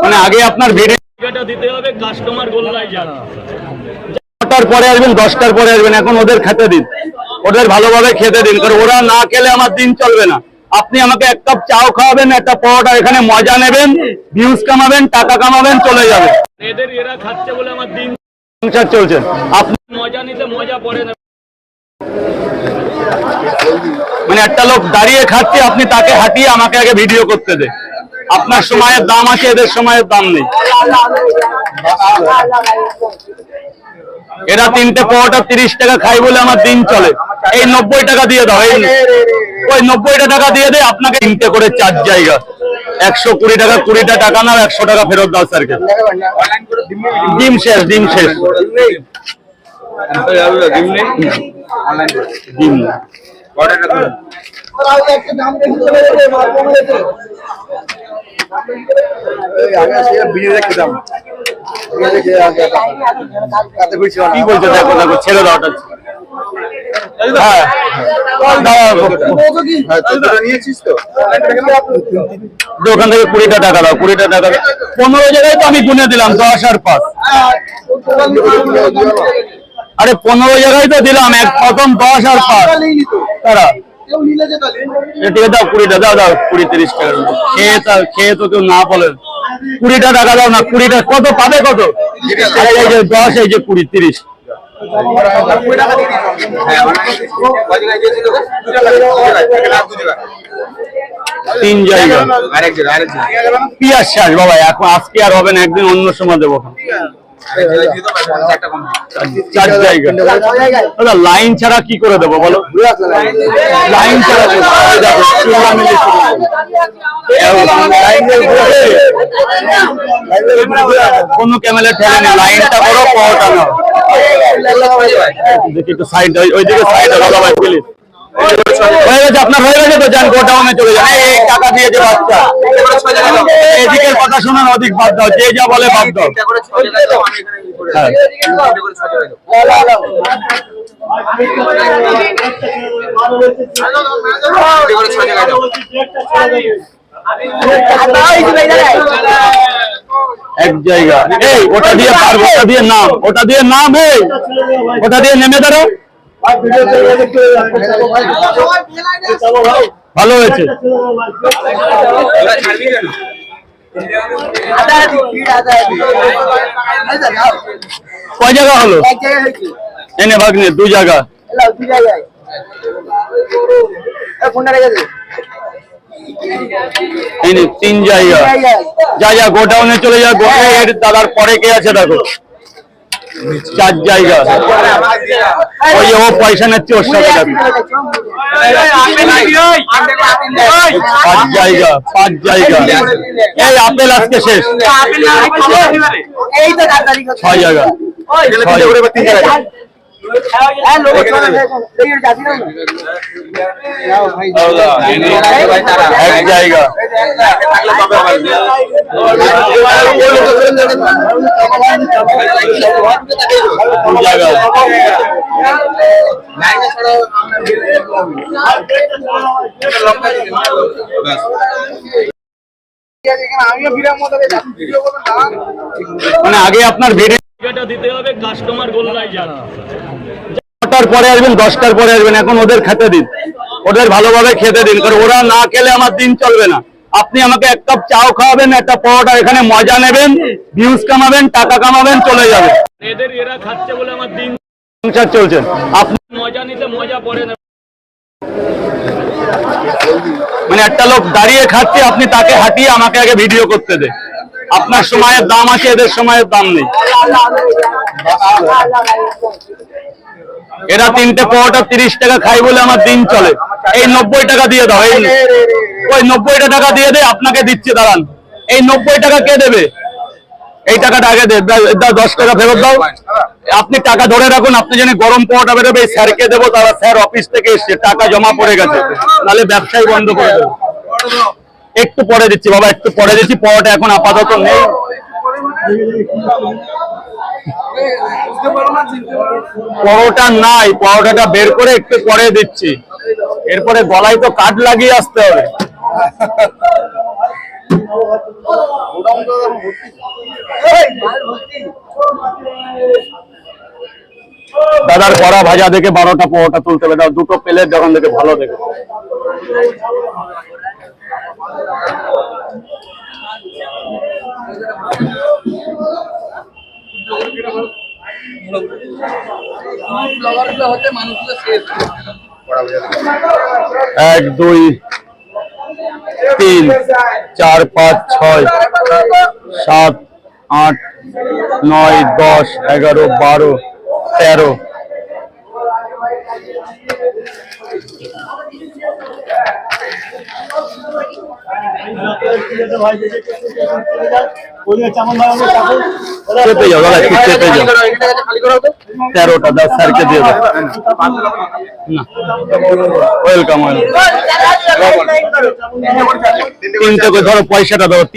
মানে আগে আপনার ভিডিওটা দিতে হবে, কাস্টমার গোল্লায় যান। 9টার পরে আসবেন, 10টার পরে আসবেন, এখন ওদের খেতে দিন, ওদের ভালোভাবে খেতে দিন, কারণ ওরা না খেলে আমার দিন চলবে না। আপনি আমাকে এক কাপ চাও খাওয়াবেন, একটা পরোটা, এখানে মজা নেবেন, ভিউজ কামাবেন, টাকা কামাবেন, চলে যাবেন। এরা খাচ্ছে বলে আমার দিন সংসার চলছে। আপনি মজা নিতে মজা পড়ে না, মানে একটা লোক দাঁড়িয়ে খাচ্ছে, আপনি তাকে হাঁটিয়ে আমাকে আগে ভিডিও করতে দে। আপনার সময়ের দাম আছে, এদের সময়ের দাম নেই। এরা 3টে পরোটা 30 টাকা খাই বলে আমার দিন চলে। এই 90 টাকা দিয়ে দাও, ওই 90 টাকা দিয়ে দে, আপনাকে 3টে করে 4 জায়গা 120 টাকা, 20টা টাকা নাও, 100 টাকা ফেরত দাও স্যারকে। ডিম শেষ, ডিম শেষ, ডিম কি বলছো? দেখো দেখো, ছেড়ে দাও। ওখান থেকে 20টা টাকা দাও, 20টা টাকা। 15 জায়গায় তো আমি গুনে দিলাম 10 আর 5। আরে 15 জায়গায় তো দিলাম, এক প্রথম 10 আর 5 তারা। ঠিক আছে, দাও 20টা, দাও দাও 20-30 টাকা খেয়ে তো কেউ না বলেন। 20টা টাকা দাও না, 20টা কত পাবে, কত? এই যে 10, এই যে 20, 30। 3 জায়গা পিয়াজ শেষ বাবা, এখন আজকে আর হবে না, একদিন অন্য সময় দেবো। 4 জায়গা লাইন ছাড়া কি করে দেবো বলো? লাইন ছাড়া কোনো ক্যামেরা ঠেলে নেই, লাইনটা করো, পরোটা নাও। দেখি একটু সাইড, ওইদিকে সাইড হবে ভাই, প্লিজ। হয়ে গেছে আপনার, হয়ে গেছে তো, যান গোডাউনে চলে যান। এই টাকা দিয়েছে বাচ্চা, এদিকের কথা শোনান, ওদিক বাদ দাও, যে যা বলে বাদ দাও। এক জায়গা, এই ওটা দিয়ে পারবো, ওটা দিয়ে নাম, ওটা দিয়ে নাম, এই ওটা দিয়ে নেমে দাঁড়ো। ভালো হয়েছে। কয় জায়গা হলো? এনে ভাগ্নে 2 জায়গা। 3 জায়গা। যা যা গোডাউনে চলে যা, দাদার পরে কে আছে দেখো। 4 জায়গা, ওই ও পয়সা নিচ্ছে ওর সাথে। 5 জায়গা, 5 জায়গা। এই আপেল আজকে শেষ। 6 জায়গা, 3 জায়গা। এক জায়গা, মানে আগে আপনার ভিডিওটা দিতে হবে, কাস্টমার গোল্লায় যান। 9টার পরে আসবেন, 10টার পরে আসবেন, এখন ওদের খেতে দিন, ওদের ভালোভাবে খেতে দিন, কারণ ওরা না খেলে আমার দিন চলবে না। আপনি আমাকে এক কাপ চাও খাওয়াবেন, একটা পরোটা, এখানে মজা নেবেন, ভিউজ কামাবেন, টাকা কামাবেন, চলে যাবেন। এরা খাচ্ছে বলে আমার দিন সংসার চলছে। আপনি মজা নিতে মজা পড়ে না, মানে একটা লোক দাঁড়িয়ে খাচ্ছে, আপনি তাকে হাঁটিয়ে আমাকে আগে ভিডিও করতে দে। আপনার সময়ের দাম আছে, এদের সময়ের দাম নেই। এরা 3টে পরোটা 30 টাকা খাই বলে আমার দিন চলে। এই 90 টাকা দিয়ে দাও, ওই 90টা টাকা দিয়ে দে, আপনাকে দিচ্ছে, দাঁড়ান। এই 90 টাকা কে দেবে? এই টাকাটা আগে দে, 10 টাকা ফেরত দাও। আপনি টাকা ধরে রাখুন, আপনি জানেন গরম পরোটা বেরোবে, স্যারকে দেবো, তারা স্যার অফিস থেকে এসছে, টাকা জমা পড়ে গেছে, নাহলে ব্যবসায় বন্ধ করে দেবো। একটু পরে দিচ্ছি বাবা, একটু পরে দিচ্ছি, পরোটা এখন আপাতত নেই। পরোটা নাই, পরোটাটা বের করে একটু পরে দিচ্ছি, এরপরে গলায় তো কাঠ লাগিয়ে আসতে হবে। দাদার কড়া ভাজা দেখে 12টা পোহাটা তুলতে হবে, দাও দুটো প্লেট যখন দেখে ভালো দেখে। এক দুই তিন চার পাঁচ ছয় সাত আট নয় 10 11 12 13। চেপে যাও দাদা, একটু চেপে যাও। 13টা দাও, স্যারকে দিয়ে দাও। ওয়েলকাম। তিনটে করে ধরো, পয়সাটা দাও।